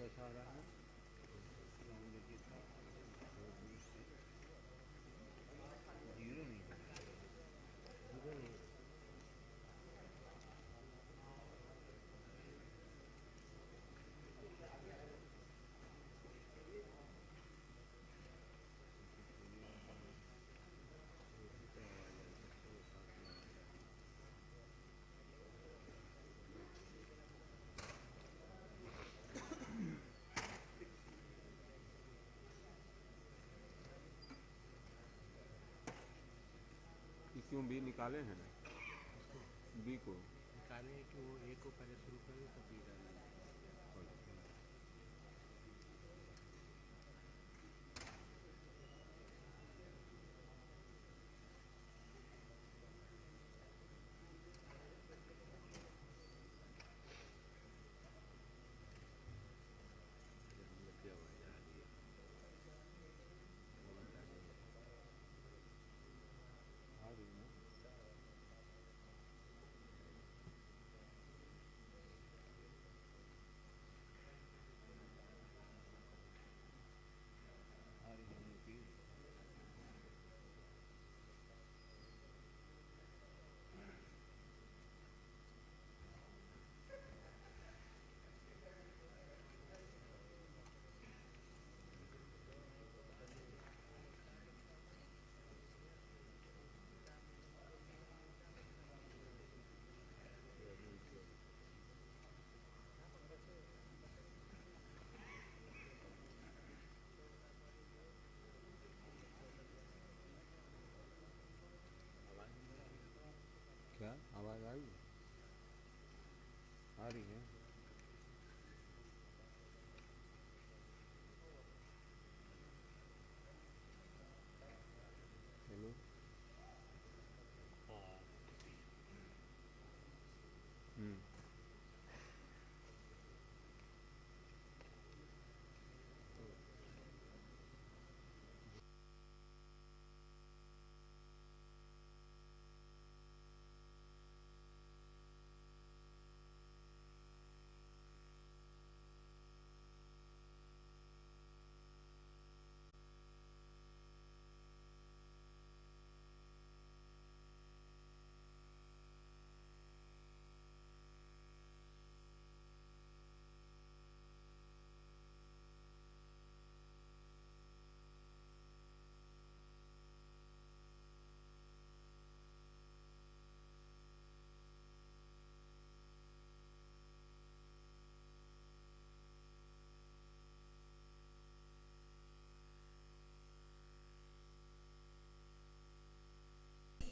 कैसा आ रहा है? देखिए था जीरो नहीं जीरो नहीं क्यों बी निकाले हैं बी को निकाले कि वो ए को पहले शुरू करें तो बी डालें। क्या आवाज़ आई आ रही है? Hello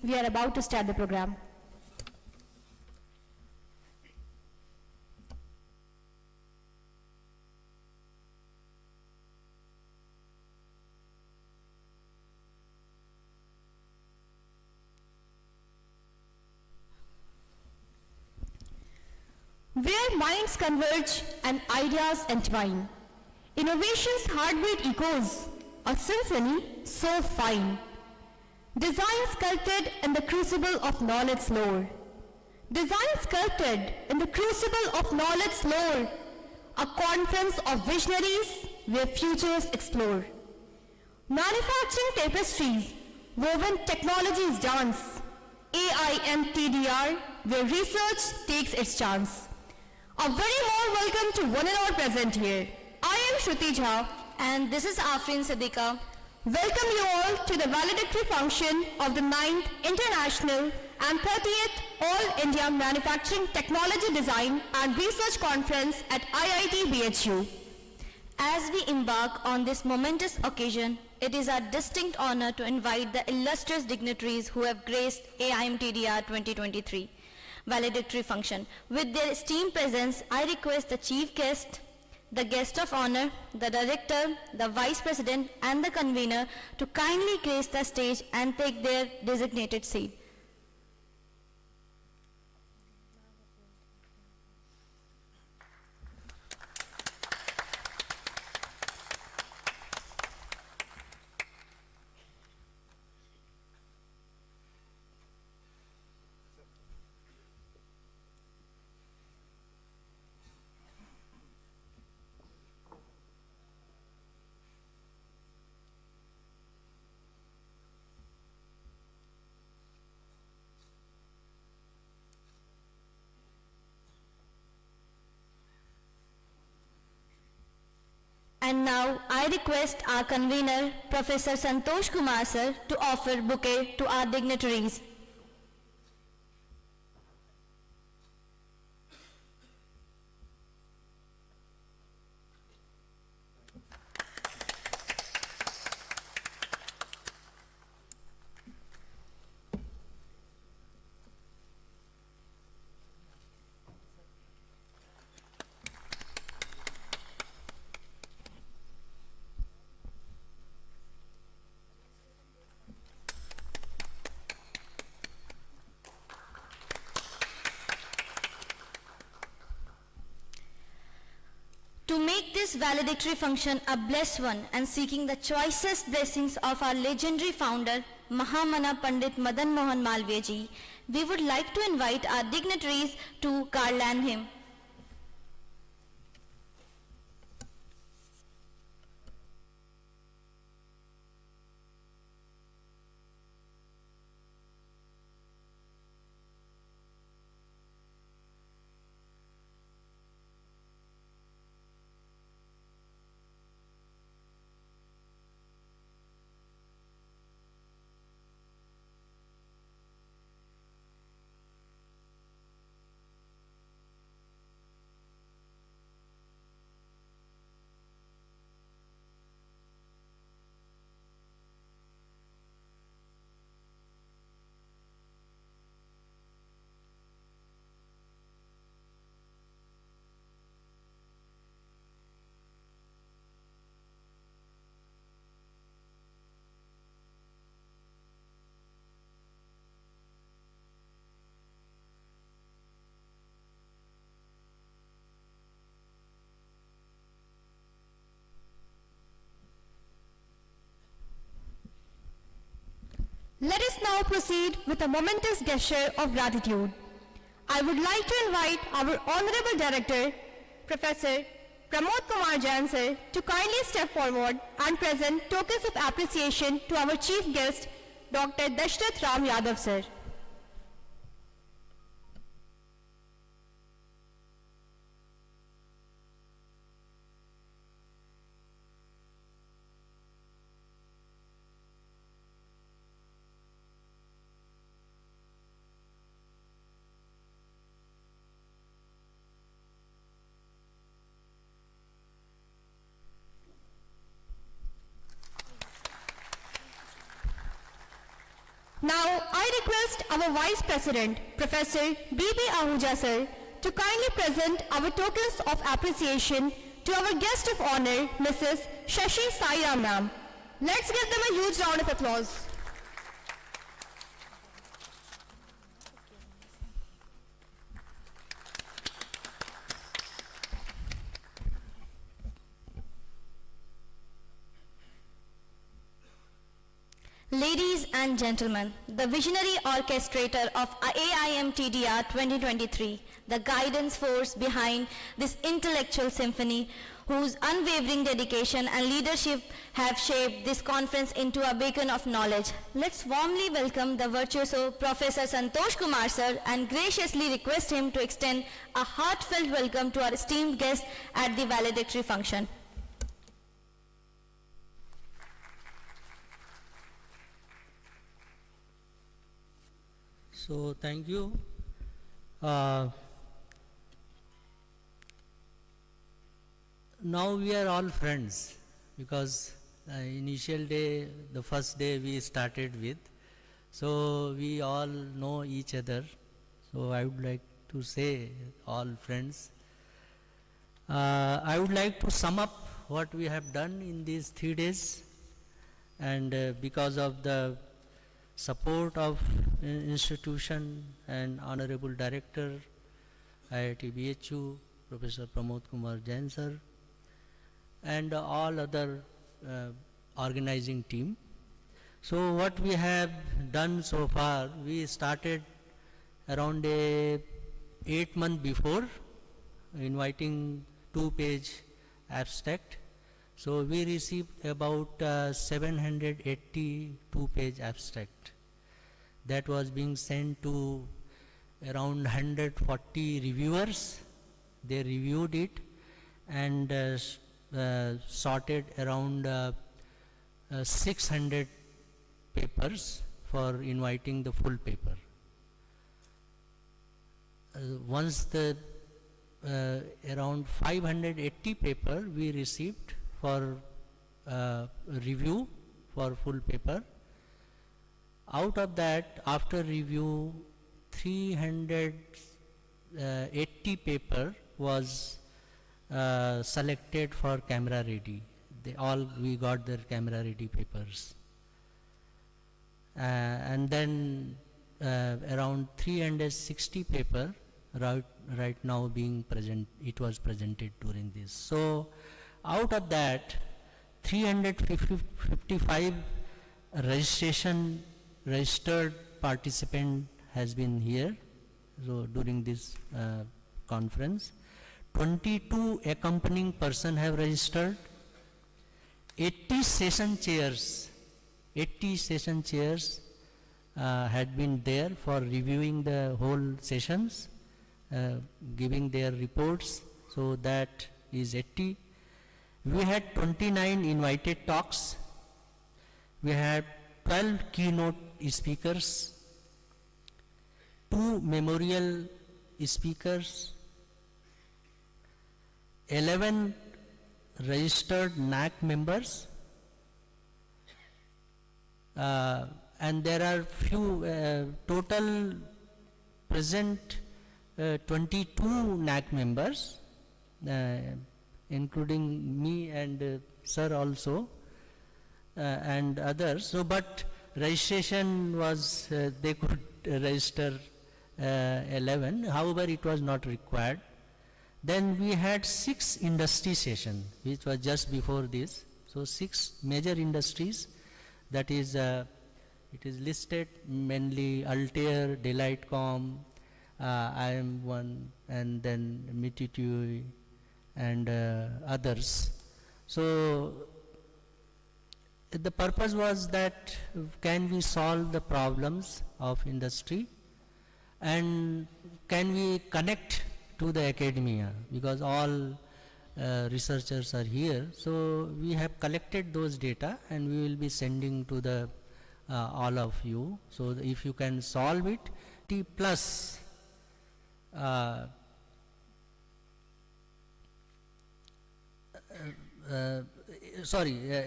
We are about to start the program. Where minds converge and ideas entwine, innovation's heartbeat echoes, a symphony so fine. Design sculpted in the crucible of knowledge's lore. Design sculpted in the crucible of knowledge's lore. A conference of visionaries where futures explore. Manufacturing tapestries, woven technologies dance. AIMTDR, where research takes its chance. A very warm welcome to one and all present here. I am Shruti Jha and this is Afrin Siddiqa. Welcome you all to the valedictory function of the 9th International and 30th All India Manufacturing Technology Design and Research Conference at IIT BHU. As we embark on this momentous occasion, it is our distinct honor to invite the illustrious dignitaries who have graced AIMTDR 2023 valedictory function. With their esteemed presence, I request the chief guest, the guest of honor, the director, the vice president and the convener to kindly grace the stage and take their designated seat. And now I request our convener, Professor Santosh Kumar sir, to offer bouquet to our dignitaries. To make this valedictory function a blessed one and seeking the choicest blessings of our legendary founder, Mahamana Pandit Madan Mohan Malviya ji, we would like to invite our dignitaries to garland him. Let us now proceed with a momentous gesture of gratitude. I would like to invite our Honorable Director, Professor Pramod Kumar Jain sir, to kindly step forward and present tokens of appreciation to our chief guest, Dr. Dashrath Ram Yadav sir. Now, I request our Vice President, Professor B.B. Ahuja sir, to kindly present our tokens of appreciation to our guest of honor, Mrs. Shashi Sairam ma'am. Let's give them a huge round of applause. Ladies and gentlemen, the visionary orchestrator of AIMTDR 2023, the guidance force behind this intellectual symphony, whose unwavering dedication and leadership have shaped this conference into a beacon of knowledge. Let's warmly welcome the virtuoso Professor Santosh Kumar sir and graciously request him to extend a heartfelt welcome to our esteemed guest at the valedictory function. So thank you. Now we are all friends because initial day, the first day we started with, so we all know each other. So I would like to say all friends. I would like to sum up what we have done in these 3 days, and because of the support of institution and Honorable Director, IIT BHU, Professor Pramod Kumar Jain sir, and all other organizing team. So what we have done so far, we started around 8 months before, inviting 2-page abstract. So we received about 780 2-page abstract that was being sent to around 140 reviewers. They reviewed it, and sorted around 600 papers for inviting the full paper. Once the around 580 paper we received for review for full paper. Out of that, after review, 380 paper was selected for camera ready. We got their camera ready papers. And then around 360 paper right now being present, it was presented during this. So out of that, 355 registered participant has been here, so during this conference. 22 accompanying person have registered. 80 session chairs had been there for reviewing the whole sessions, giving their reports, so that is 80. We had 29 invited talks. We had 12 keynote speakers, 2 memorial speakers, 11 registered NAC members, and there are few total present 22 NAC members, including me and sir also, and others. So but registration was they could register 11, however it was not required. Then we had 6 industry session, which was just before this. So 6 major industries, that is it is listed mainly Altair, Delightcom, IM1, and then Mititui and others. So the purpose was that can we solve the problems of industry and can we connect to the academia, because all researchers are here. So we have collected those data and we will be sending to the all of you. So if you can solve it, T plus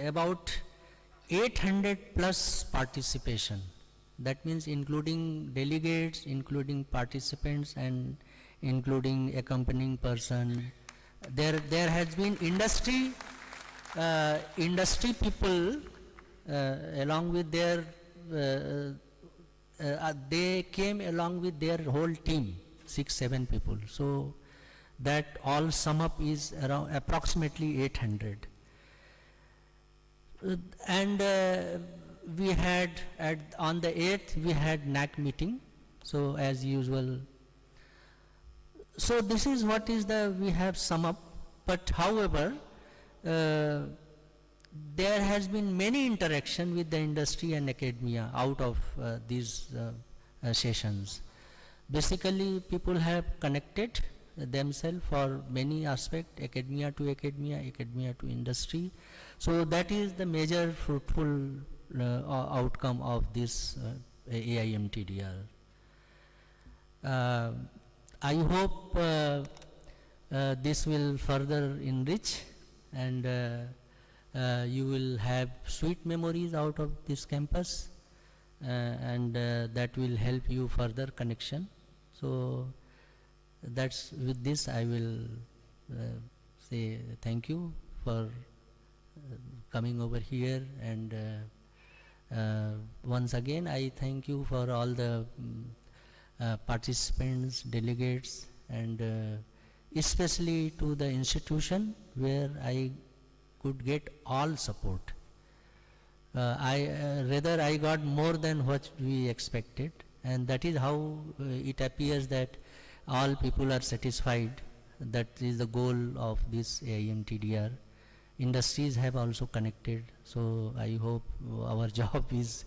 about 800 plus participation. That means including delegates, including participants, and including accompanying person. There has been industry people along with their they came along with their whole team, 6-7 people. So that all sum up is around approximately 800. And we had on the 8th we had NAC meeting, so as usual. So this is what is we have sum up, but however there has been many interaction with the industry and academia out of these sessions. Basically people have connected themselves for many aspects, academia to industry. So that is the major fruitful outcome of this AIMTDR. I hope this will further enrich and you will have sweet memories out of this campus, and that will help you further connection. So that's with this I will say thank you for coming over here, and once again I thank you for all the participants, delegates, and especially to the institution where I could get all support. Rather I got more than what we expected, and that is how it appears that all people are satisfied. That is the goal of this AIMTDR. Industries have also connected, so I hope our job is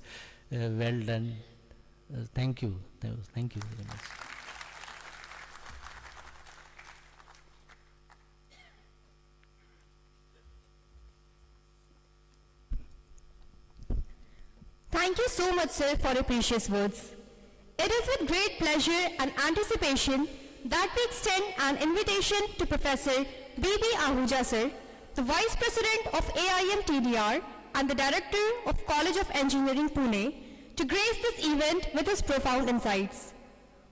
well done. Thank you. Thank you very much. Thank you so much, sir, for your precious words. It is with great pleasure and anticipation that we extend an invitation to Professor B.B. Ahuja, sir, the Vice President of AIMTDR and the Director of College of Engineering, Pune, to grace this event with his profound insights.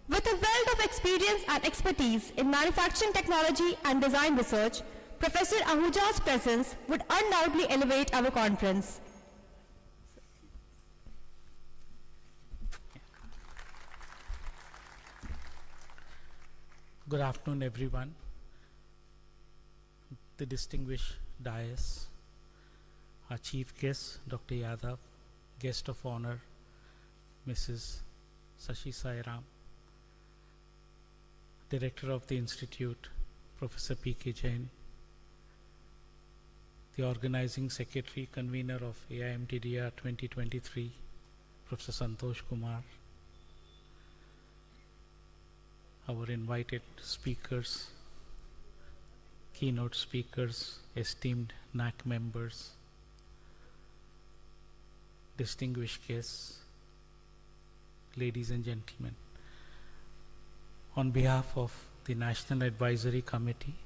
With a wealth of experience and expertise in manufacturing technology and design research, Professor Ahuja's presence would undoubtedly elevate our conference. Good afternoon, everyone. The distinguished dais, our chief guest, Dr. Yadav, guest of honor, Mrs. Sashi Sairam, Director of the Institute, Professor P.K. Jain, the Organizing Secretary, Convener of AIMTDR 2023, Professor Santosh Kumar, our invited speakers, keynote speakers, esteemed NAC members, distinguished guests, ladies and gentlemen. On behalf of the National Advisory Committee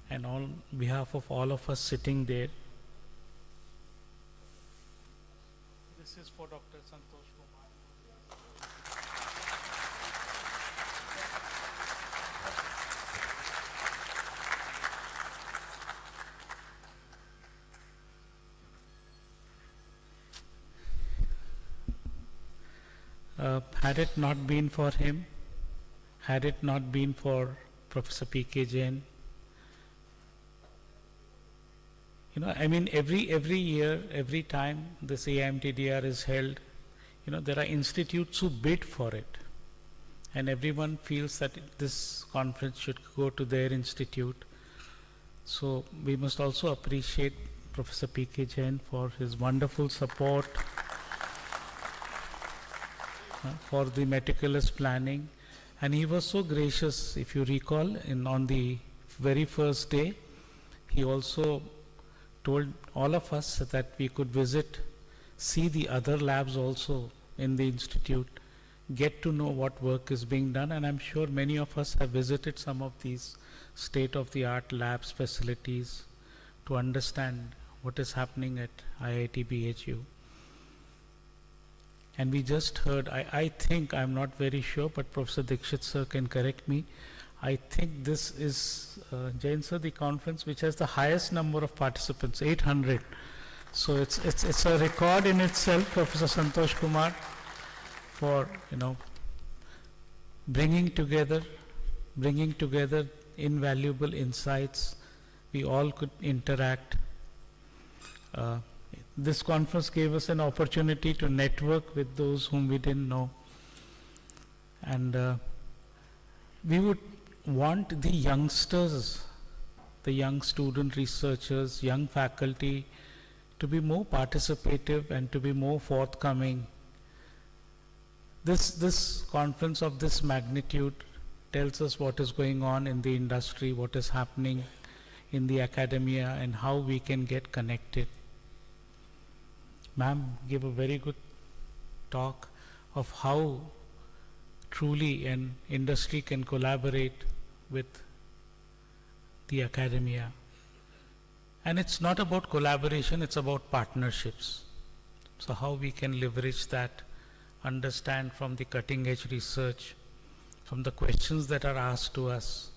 and on behalf of all of us sitting there, this is for Dr. Santosh Kumar. Had it not been for him, had it not been for Professor P.K. Jain, I mean, every year, every time this AIMTDR is held, there are institutes who bid for it, and everyone feels that this conference should go to their institute. So we must also appreciate Professor P.K. Jain for his wonderful support, for the meticulous planning, and he was so gracious. If you recall, on the very first day, he also told all of us that we could visit, see the other labs also in the institute, get to know what work is being done, and I'm sure many of us have visited some of these state-of-the-art labs facilities to understand what is happening at IIT BHU. And we just heard, I think, I'm not very sure, but Professor Dikshit sir can correct me. I think this is, Jain sir, the conference which has the highest number of participants, 800. So it's a record in itself, Professor Santosh Kumar, for bringing together invaluable insights. We all could interact. This conference gave us an opportunity to network with those whom we didn't know. And we would want the youngsters, the young student researchers, young faculty to be more participative and to be more forthcoming. This conference of this magnitude tells us what is going on in the industry, what is happening in the academia, and how we can get connected. Ma'am gave a very good talk of how truly an industry can collaborate with the academia. And it's not about collaboration, it's about partnerships. So how we can leverage that, understand from the cutting edge research, from the questions that are asked to us.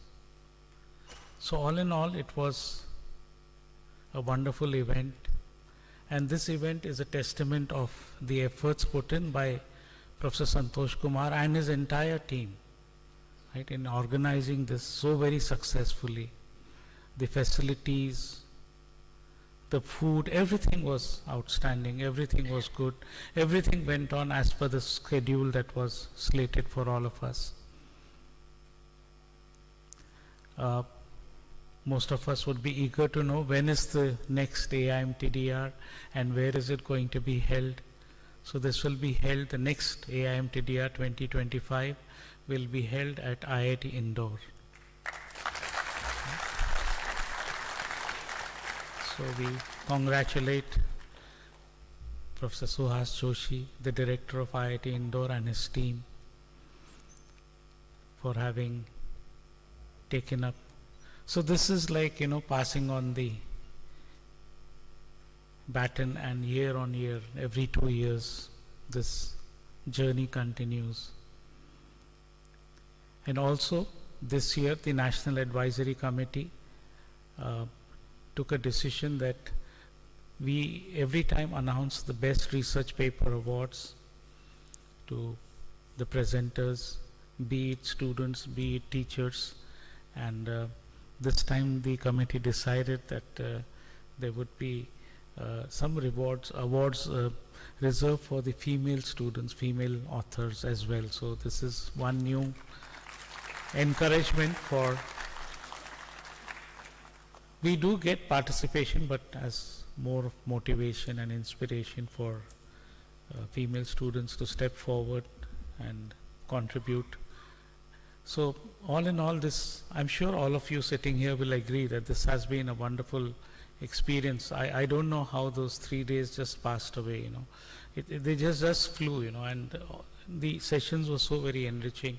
So all in all, it was a wonderful event. And this event is a testament of the efforts put in by Professor Santosh Kumar and his entire team, right, in organizing this so very successfully. The facilities, the food, everything was outstanding, everything was good, everything went on as per the schedule that was slated for all of us. Most of us would be eager to know when is the next AIMTDR and where is it going to be held. So this will be held, the next AIMTDR 2025 will be held at IIT Indore. So we congratulate Professor Suhas Joshi, the director of IIT Indore, and his team for having taken up. So this is like, passing on the baton, and year on year, every 2 years, this journey continues. And also, this year, the National Advisory Committee took a decision that we every time announce the best research paper awards to the presenters, be it students, be it teachers, and this time the committee decided that there would be some awards reserved for the female students, female authors as well. So this is one new encouragement for, we do get participation, but as more of motivation and inspiration for female students to step forward and contribute. So all in all, this, I'm sure all of you sitting here will agree that this has been a wonderful experience. I don't know how those 3 days just passed away, they just flew, and the sessions were so very enriching,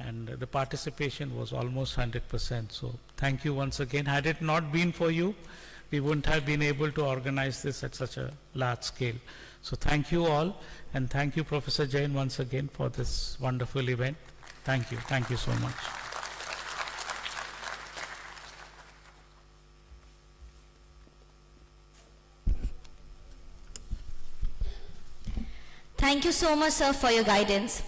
and the participation was almost 100%. So thank you once again. Had it not been for you, we wouldn't have been able to organize this at such a large scale. So thank you all, and thank you, Professor Jain, once again for this wonderful event. Thank you so much. Thank you so much, sir, for your guidance.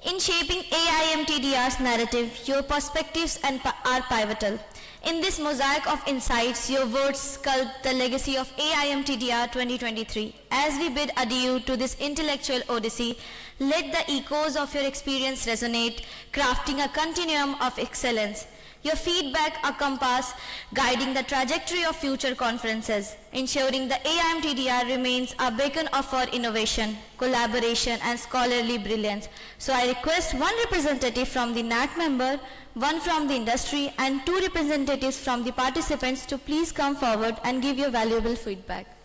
In shaping AIMTDR's narrative, your perspectives are pivotal. In this mosaic of insights, your words sculpt the legacy of AIMTDR 2023. As we bid adieu to this intellectual odyssey, let the echoes of your experience resonate, crafting a continuum of excellence. Your feedback a compass guiding the trajectory of future conferences, ensuring the AIMTDR remains a beacon for innovation, collaboration, and scholarly brilliance. So I request one representative from the NAT member, one from the industry, and 2 representatives from the participants to please come forward and give your valuable feedback.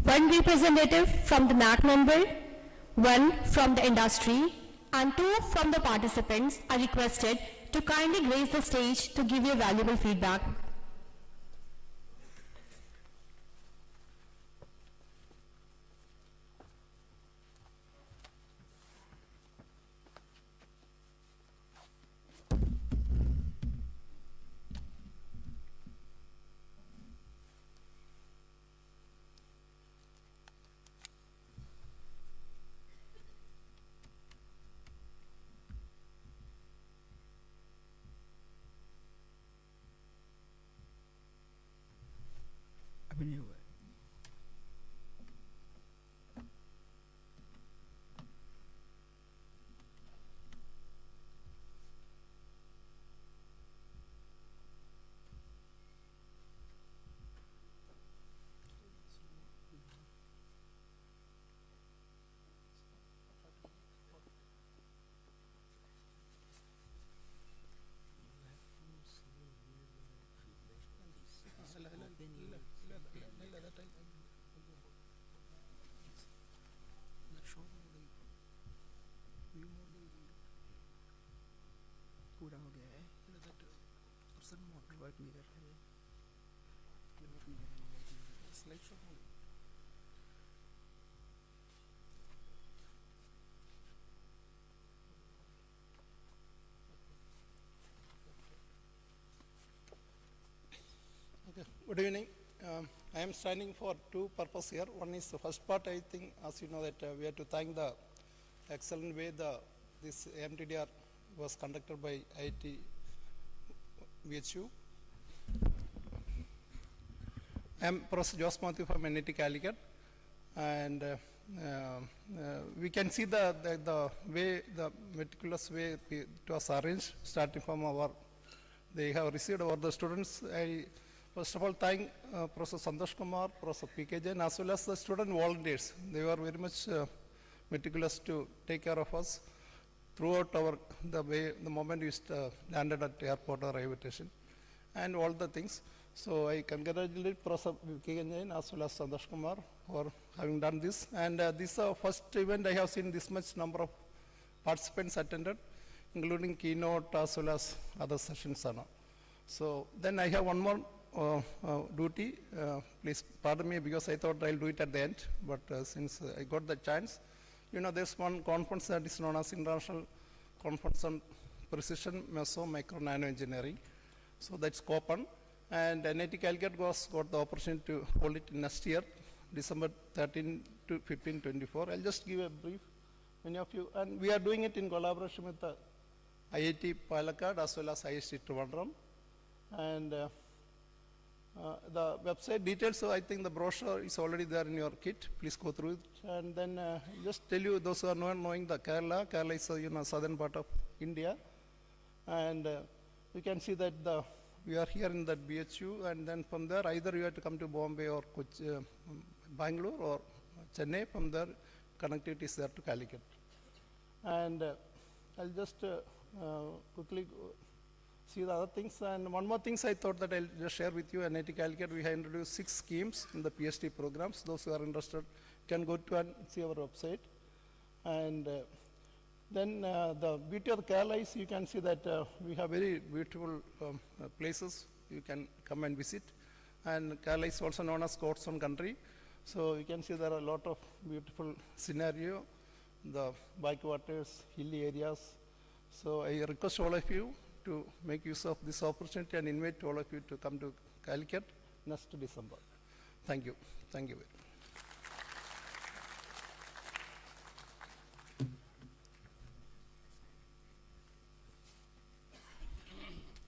One representative from the NAC member, one from the industry, and 2 from the participants are requested to kindly grace the stage to give your valuable feedback. पूरा हो गया है option mode work नहीं कर रहा है slide show mode okay good evening I am standing for 2 purposes here. One is the first part, I think, as you know, that we have to thank the excellent way this AIMTDR was conducted by IIT BHU. I am Professor Jose Matthew from NIT Calicut, and we can see the way, the meticulous way it was arranged, starting from they have received over the students. I first of all thank Professor Santosh Kumar, Professor P.K. Jain, as well as the student volunteers. They were very much meticulous to take care of us throughout the moment we landed at airport or railway station and all the things. So I congratulate Professor K. Jain as well as Santosh Kumar for having done this. And this is the first event I have seen this much number of participants attended, including keynote as well as other sessions. So then I have one more duty. Please pardon me because I thought I'll do it at the end, but since I got the chance, there's one conference that is known as International Conference on Precision Meso Micro Nano Engineering. So that's open, and NIT Calicut got the opportunity to hold it next year, December 13 to 15, 24. I'll just give a brief, many of you, and we are doing it in collaboration with the IIT Palakkad as well as IIT Trivandrum. And the website details, so I think the brochure is already there in your kit. Please go through it. And then just tell you, those who are not knowing the Kerala is southern part of India. And you can see that we are here in that BHU, and then from there either you have to come to Bombay or Bangalore or Chennai. From there connectivity is there to Calicut. And I'll just quickly see the other things. And one more thing I thought that I'll just share with you. At NIT Calicut, we have introduced 6 schemes in the PhD programs. Those who are interested can go to and see our website. And then the beauty of the Kerala is you can see that we have very beautiful places you can come and visit. And Kerala is also known as God's own country. So you can see there are a lot of beautiful scenario, the backwaters, hilly areas. So I request all of you to make use of this opportunity and invite all of you to come to Calicut next December. Thank you. Thank you very much.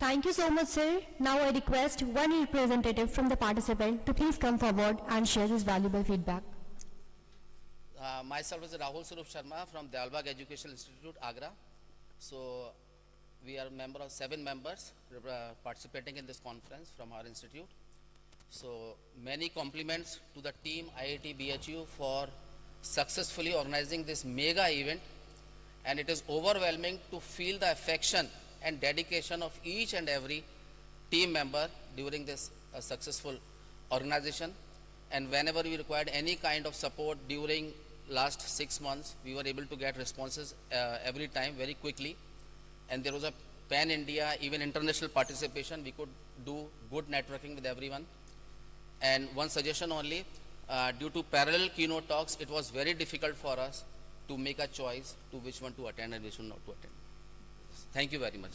Thank you so much, sir. Now I request one representative from the participant to please come forward and share his valuable feedback. Myself is Rahul Sarup Sharma from Dalbagh Educational Institute, Agra. So we are a member of 7 members participating in this conference from our institute. So many compliments to the team IIT BHU for successfully organizing this mega event, and it is overwhelming to feel the affection and dedication of each and every team member during this successful organization. And whenever we required any kind of support during last 6 months, we were able to get responses every time very quickly. And there was a pan-India, even international participation. We could do good networking with everyone. And one suggestion only, due to parallel keynote talks, it was very difficult for us to make a choice to which one to attend and which one not to attend. Thank you very much.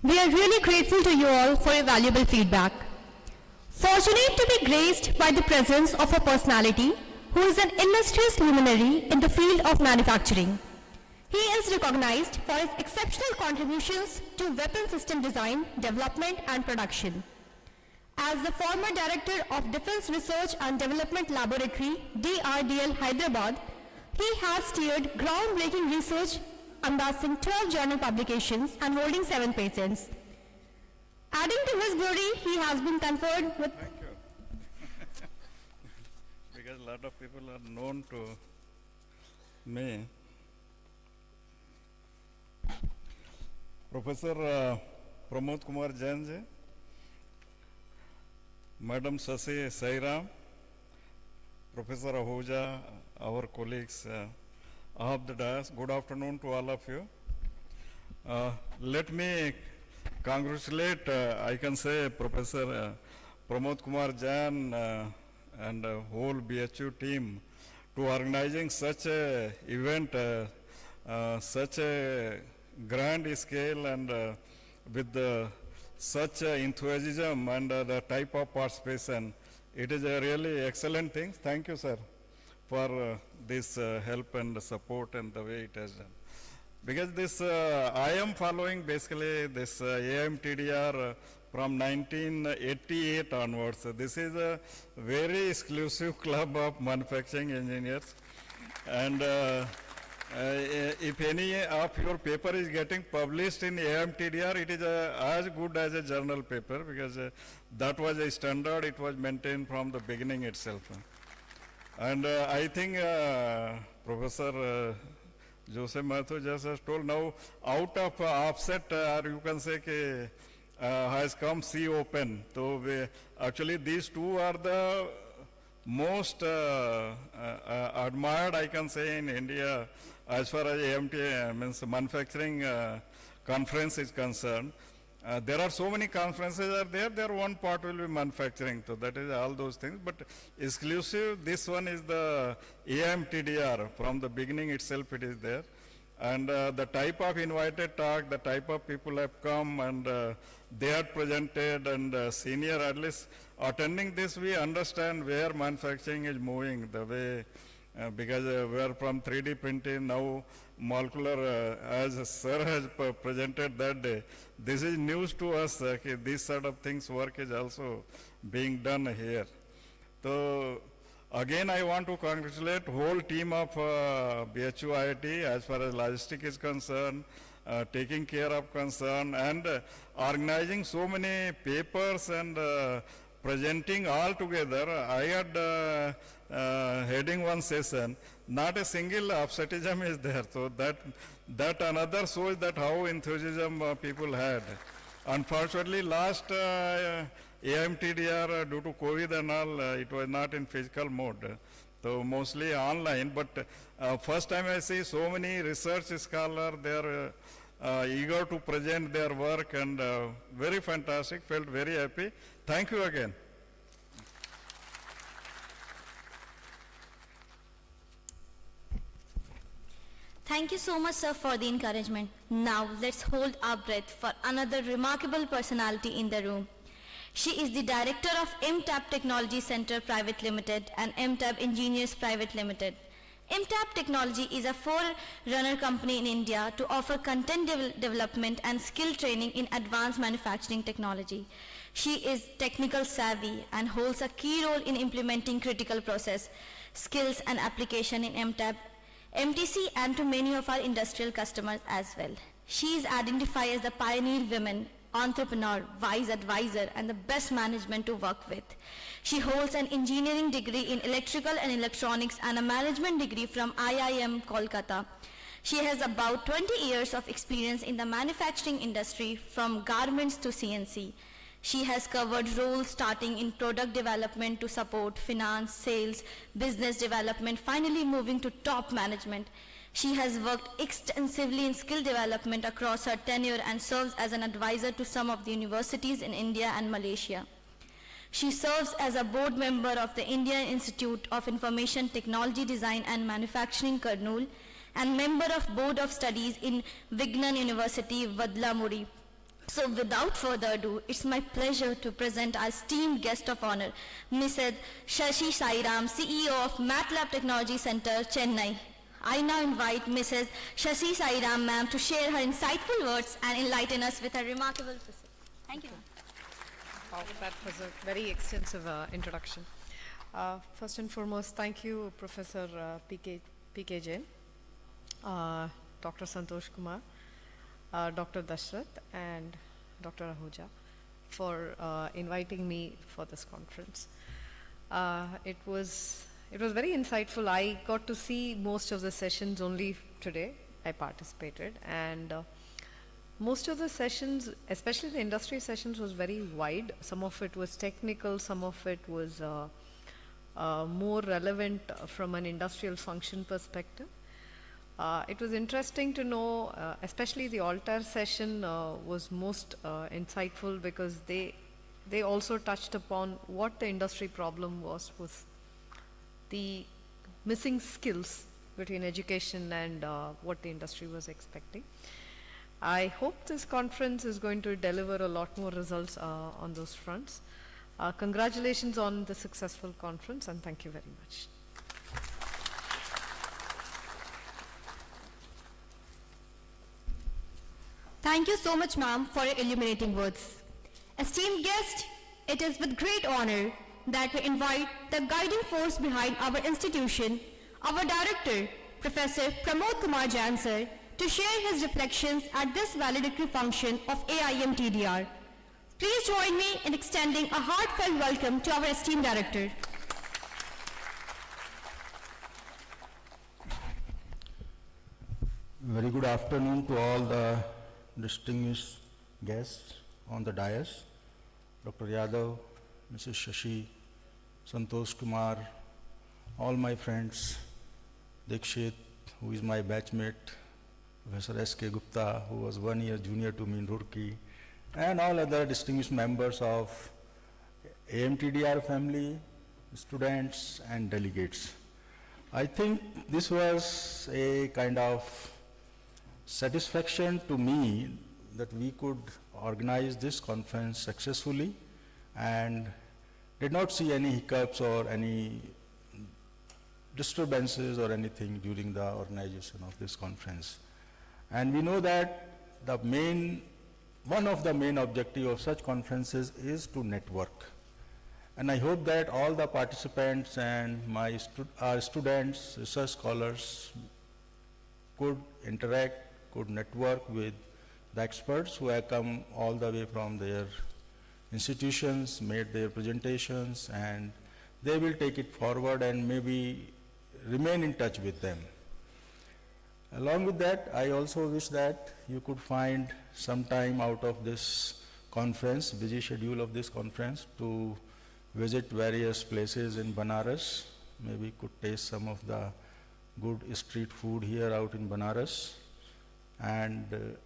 We are really grateful to you all for your valuable feedback. Fortunate to be graced by the presence of a personality who is an illustrious luminary in the field of manufacturing. He is recognized for his exceptional contributions to weapon system design, development and production. As the former director of Defense Research and Development Laboratory, DRDL Hyderabad, he has steered groundbreaking research, amassing 12 journal publications and holding 7 patents. Adding to his glory, he has been conferred with... Thank you. Because a lot of people are known to me. Professor Pramod Kumar Jain ji, Madam Sasi Sairam, Professor Ahuja, our colleagues of the dais, good afternoon to all of you. Let me congratulate, I can say, Professor Pramod Kumar Jain and the whole BHU team to organizing such a event, such a grand scale and with such enthusiasm and the type of participation. It is a really excellent thing. Thank you, sir, for this help and support and the way it has done. Because this, I am following basically this AIMTDR from 1988 onwards. This is a very exclusive club of manufacturing engineers. And if any of your paper is getting published in AIMTDR, it is as good as a journal paper, because that was a standard, it was maintained from the beginning itself. And I think Professor Joseph Mathur just has told, now out of offset, or you can say has come C open. So actually these two are the most admired, I can say, in India as far as AMT means manufacturing conference is concerned. There are so many conferences are there one part will be manufacturing, so that is all those things, but exclusive, this one is the AIMTDR, from the beginning itself it is there. And the type of invited talk, the type of people have come and they have presented, and senior at least attending this, we understand where manufacturing is moving, the way, because we are from 3D printing, now molecular, as sir has presented that day, this is news to us, this sort of things work is also being done here. So again, I want to congratulate whole team of BHU IIT as far as logistics is concerned, taking care of concern, and organizing so many papers and presenting all together. I had heading one session, not a single absenteeism is there. So that another shows that how enthusiasm people had. Unfortunately, last AIMTDR due to COVID and all, it was not in physical mode. So mostly online, but first time I see so many research scholars, they are eager to present their work, and very fantastic, felt very happy. Thank you again. Thank you so much, sir, for the encouragement. Now, let's hold our breath for another remarkable personality in the room. She is the director of IIMTDR Technology Center Private Limited and IIMTDR Engineers Private Limited. IIMTDR Technology is a forerunner company in India to offer content development and skill training in advanced manufacturing technology. She is technical savvy and holds a key role in implementing critical process, skills and application in IIMTDR, MTC, and to many of our industrial customers as well. She is identified as the pioneer woman, entrepreneur, wise advisor, and the best management to work with. She holds an engineering degree in electrical and electronics and a management degree from IIM Kolkata. She has about 20 years of experience in the manufacturing industry, from garments to CNC. She has covered roles starting in product development to support, finance, sales, business development, finally moving to top management. She has worked extensively in skill development across her tenure and serves as an advisor to some of the universities in India and Malaysia. She serves as a board member of the Indian Institute of Information Technology Design and Manufacturing, Kurnool, and member of Board of Studies in Vignan University, Vadlamuri. So without further ado, it's my pleasure to present our esteemed guest of honor, Mrs. Shashi Sairam, CEO of MATLAB Technology Center, Chennai. I now invite Mrs. Shashi Sairam, ma'am, to share her insightful words and enlighten us with her remarkable visit. Thank you, ma'am. Wow, that was a very extensive introduction. First and foremost, thank you, Professor P.K. Jain, Dr. Santosh Kumar, Dr. Dashrath, and Dr. Ahuja for inviting me for this conference. It was very insightful. I got to see most of the sessions only today. I participated, and most of the sessions, especially the industry sessions, was very wide. Some of it was technical, some of it was more relevant from an industrial function perspective. It was interesting to know, especially the Altair session was most insightful, because they also touched upon what the industry problem was with the missing skills between education and what the industry was expecting. I hope this conference is going to deliver a lot more results on those fronts. Congratulations on the successful conference, and thank you very much. Thank you so much, ma'am, for your illuminating words. Esteemed guest, it is with great honor that we invite the guiding force behind our institution, our director, Professor Pramod Kumar Jansar, to share his reflections at this valedictory function of AIMTDR. Please join me in extending a heartfelt welcome to our esteemed director. Very good afternoon to all the distinguished guests on the dais. Dr. Yadav, Mrs. Shashi, Santosh Kumar, all my friends, Dikshit, who is my batchmate, Professor S.K. Gupta, who was 1 year junior to me in Roorkee, and all other distinguished members of AIMTDR family, students and delegates. I think this was a kind of satisfaction to me that we could organize this conference successfully and did not see any hiccups or any disturbances or anything during the organization of this conference. And we know that one of the main objectives of such conferences is to network. And I hope that all the participants and our students, research scholars could interact, could network with the experts who have come all the way from their institutions, made their presentations, and they will take it forward and maybe remain in touch with them. Along with that, I also wish that you could find some time out of this conference, busy schedule of this conference, to visit various places in Banaras. Maybe could taste some of the good street food here out in Banaras. And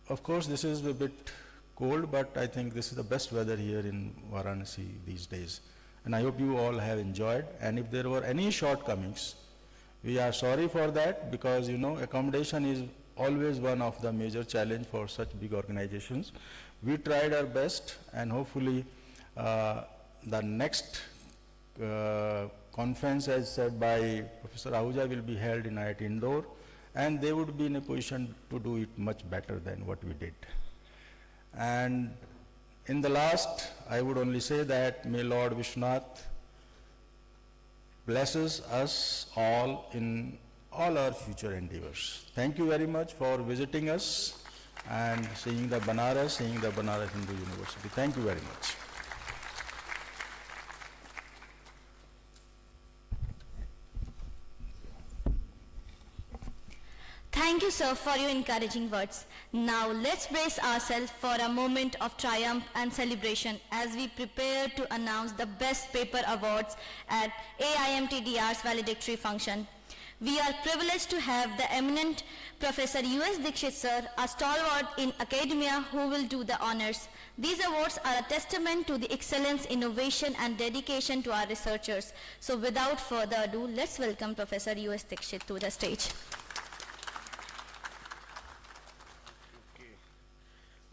of course, this is a bit cold, but I think this is the best weather here in Varanasi these days. And I hope you all have enjoyed. And if there were any shortcomings, we are sorry for that, because accommodation is always one of the major challenge for such big organizations. We tried our best, and hopefully the next conference, as said by Professor Ahuja, will be held in IIT Indore, and they would be in a position to do it much better than what we did. And in the last, I would only say that may Lord Vishwanath blesses us all in all our future endeavors. Thank you very much for visiting us and seeing the Banaras Hindu University. Thank you very much. Thank you, sir, for your encouraging words. Now, let's brace ourselves for a moment of triumph and celebration as we prepare to announce the Best Paper Awards at AIMTDR's valedictory function. We are privileged to have the eminent Professor U.S. Dikshit, sir, a stalwart in academia, who will do the honors. These awards are a testament to the excellence, innovation, and dedication to our researchers. So, without further ado, let's welcome Professor U.S. Dikshit to the stage.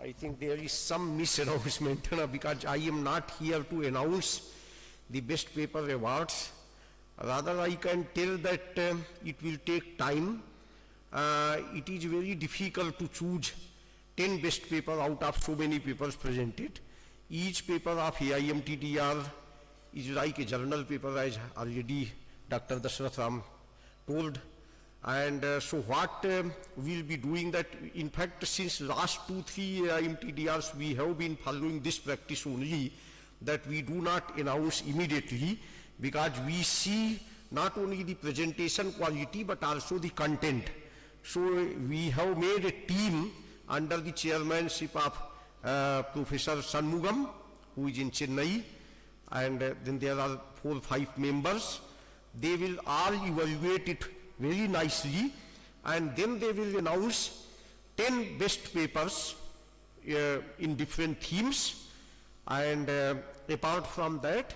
I think there is some misannouncement because I am not here to announce the Best Paper Awards. Rather, I can tell that it will take time. It is very difficult to choose 10 best papers out of so many papers presented. Each paper of AIMTDR is like a journal paper, as already Dr. Dashrath Ram told. And so what we'll be doing that, in fact, since last 2-3 AIMTDRs, we have been following this practice only, that we do not announce immediately, because we see not only the presentation quality but also the content. So we have made a team under the chairmanship of Professor Shanmugam, who is in Chennai, and then there are 4 or 5 members. They will all evaluate it very nicely, and then they will announce 10 best papers in different themes, and apart from that,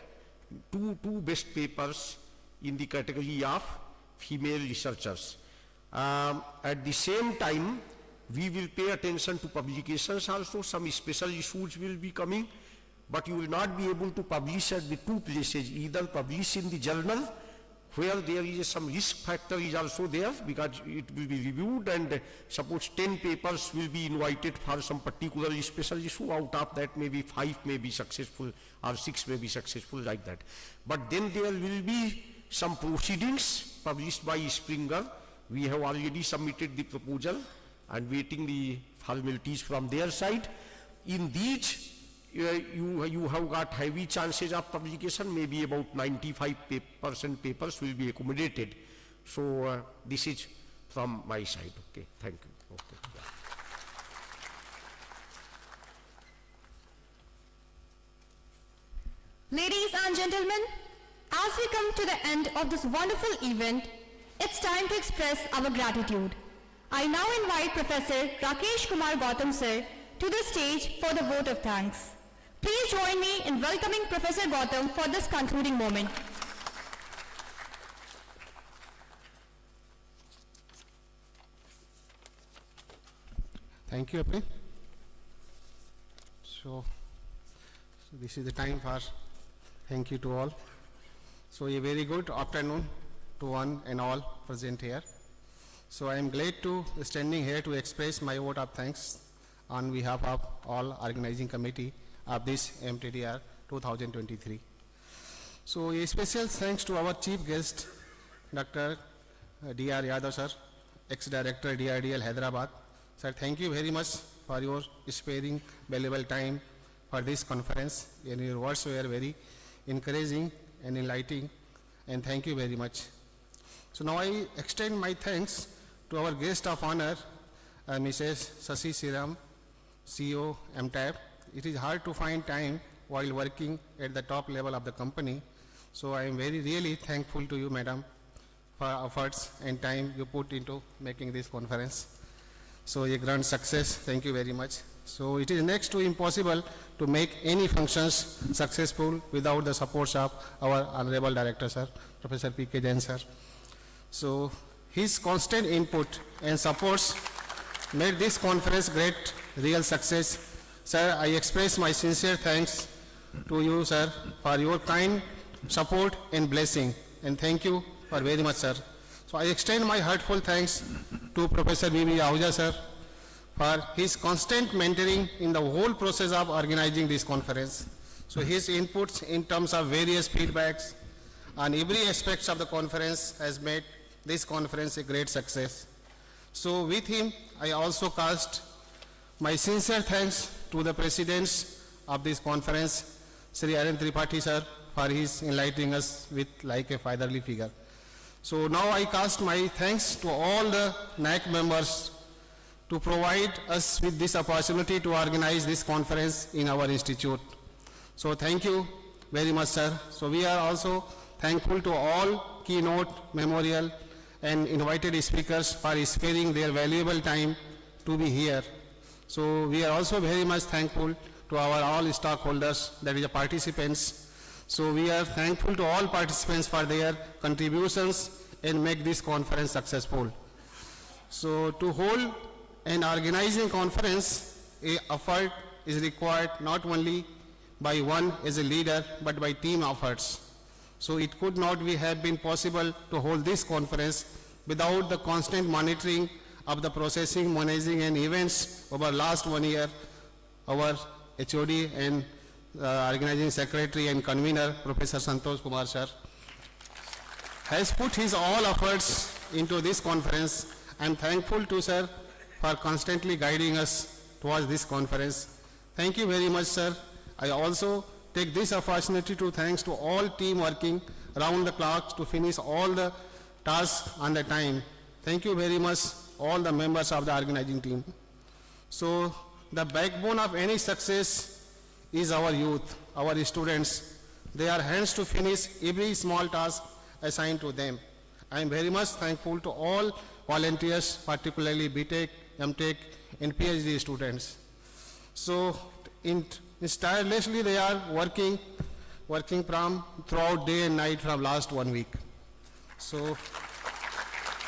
two best papers in the category of female researchers. At the same time, we will pay attention to publications also. Some special issues will be coming, but you will not be able to publish at the 2 places, either publish in the journal, where there is some risk factor is also there, because it will be reviewed, and suppose 10 papers will be invited for some particular special issue, out of that maybe 5 may be successful or 6 may be successful, like that. But then there will be some proceedings published by Springer. We have already submitted the proposal and waiting the formalities from their side. In these, you have got heavy chances of publication, maybe about 95% papers will be accommodated. So this is from my side. Okay, thank you. Okay. Yeah. Ladies and gentlemen, as we come to the end of this wonderful event, it's time to express our gratitude. I now invite Professor Rakesh Kumar Gautam sir to the stage for the vote of thanks. Please join me in welcoming Professor Gautam for this concluding moment. Thank you, Apni. So this is the time for thank you to all. So a very good afternoon to one and all present here. So I am glad to standing here to express my vote of thanks on behalf of all organizing committee of this AIMTDR 2023. So a special thanks to our chief guest, Dr. D.R. Yadav sir, ex-director DRDL Hyderabad. Sir, thank you very much for your sparing valuable time for this conference, and your words were very encouraging and enlightening, and thank you very much. So now I extend my thanks to our guest of honor, Mrs. Sasi Siram, CEO MTAP. It is hard to find time while working at the top level of the company, so I am really thankful to you, madam, for efforts and time you put into making this conference. So a grand success, thank you very much. So it is next to impossible to make any functions successful without the support of our Honorable Director, sir, Professor P.K. Jain, sir. So his constant input and supports made this conference great, real success. Sir, I express my sincere thanks to you, sir, for your kind support and blessing, and thank you for very much, sir. So I extend my heartfelt thanks to Professor B.B. Ahuja, sir, for his constant mentoring in the whole process of organizing this conference. So his inputs in terms of various feedbacks on every aspect of the conference has made this conference a great success. So with him, I also cast my sincere thanks to the presidents of this conference, Sri Arun Tripathi, sir, for his enlightening us with like a fatherly figure. So now I cast my thanks to all the NAC members to provide us with this opportunity to organize this conference in our institute. So thank you very much, sir. So we are also thankful to all keynote, memorial, and invited speakers for sparing their valuable time to be here. So we are also very much thankful to our all stockholders, that is the participants. So we are thankful to all participants for their contributions and make this conference successful. So to hold an organizing conference, an effort is required not only by one as a leader, but by team efforts. So it could not have been possible to hold this conference without the constant monitoring of the processing, managing and events over last 1 year. Our HOD and organizing secretary and convener, Professor Santosh Kumar sir, has put his all efforts into this conference. I am thankful to sir for constantly guiding us towards this conference. Thank you very much, sir. I also take this opportunity to thanks to all team working around the clock to finish all the tasks on the time. Thank you very much, all the members of the organizing team. So the backbone of any success is our youth, our students. They are hands to finish every small task assigned to them. I am very much thankful to all volunteers, particularly BTech, MTech, and PhD students. So tirelessly they are working from throughout day and night from last 1 week. So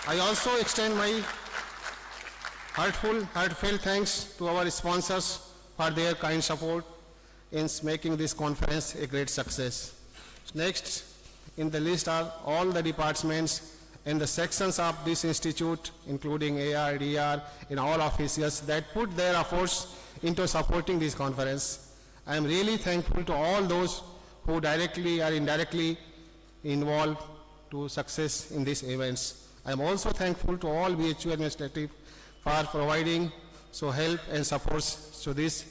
I also extend my heartfelt thanks to our sponsors for their kind support in making this conference a great success. Next in the list are all the departments and the sections of this institute, including AIDR and all officials that put their efforts into supporting this conference. I am really thankful to all those who directly or indirectly involved to success in these events. I am also thankful to all BHU administrative for providing so help and supports. So this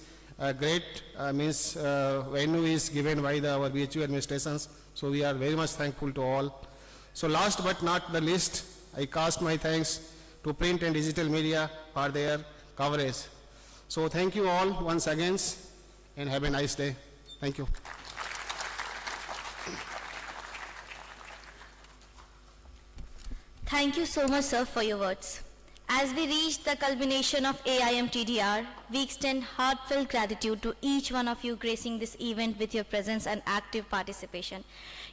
great venue is given by our BHU administrations. So we are very much thankful to all. So last but not the least, I cast my thanks to print and digital media for their coverage. So thank you all once again and have a nice day. Thank you. Thank you so much, sir, for your words. As we reach the culmination of AIMTDR, we extend heartfelt gratitude to each one of you gracing this event with your presence and active participation.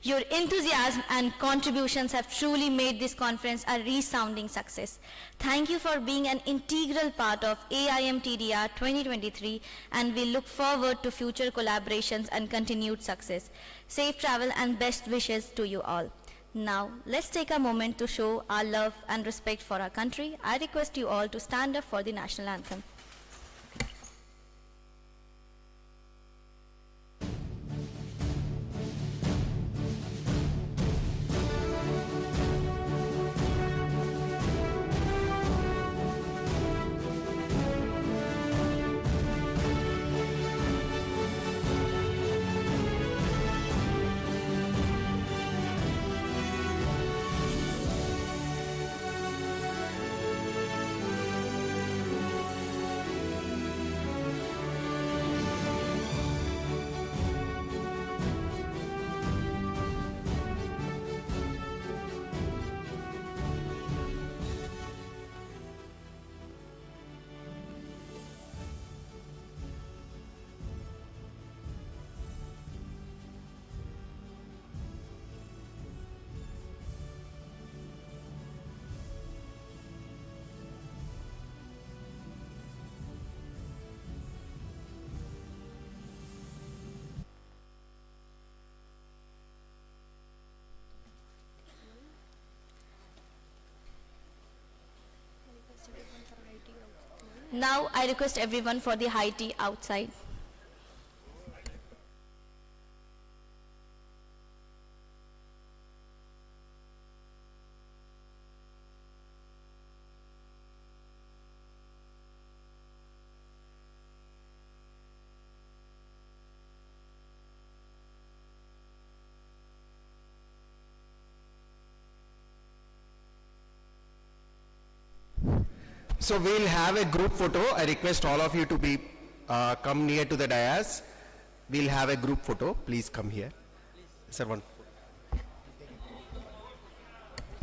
Your enthusiasm and contributions have truly made this conference a resounding success. Thank you for being an integral part of AIMTDR 2023, and we look forward to future collaborations and continued success. Safe travel and best wishes to you all. Now, let's take a moment to show our love and respect for our country. I request you all to stand up for the national anthem. Now, I request everyone for the high tea outside. So we'll have a group photo. I request all of you to be come near to the dais. We'll have a group photo. Please come here. Sir, one.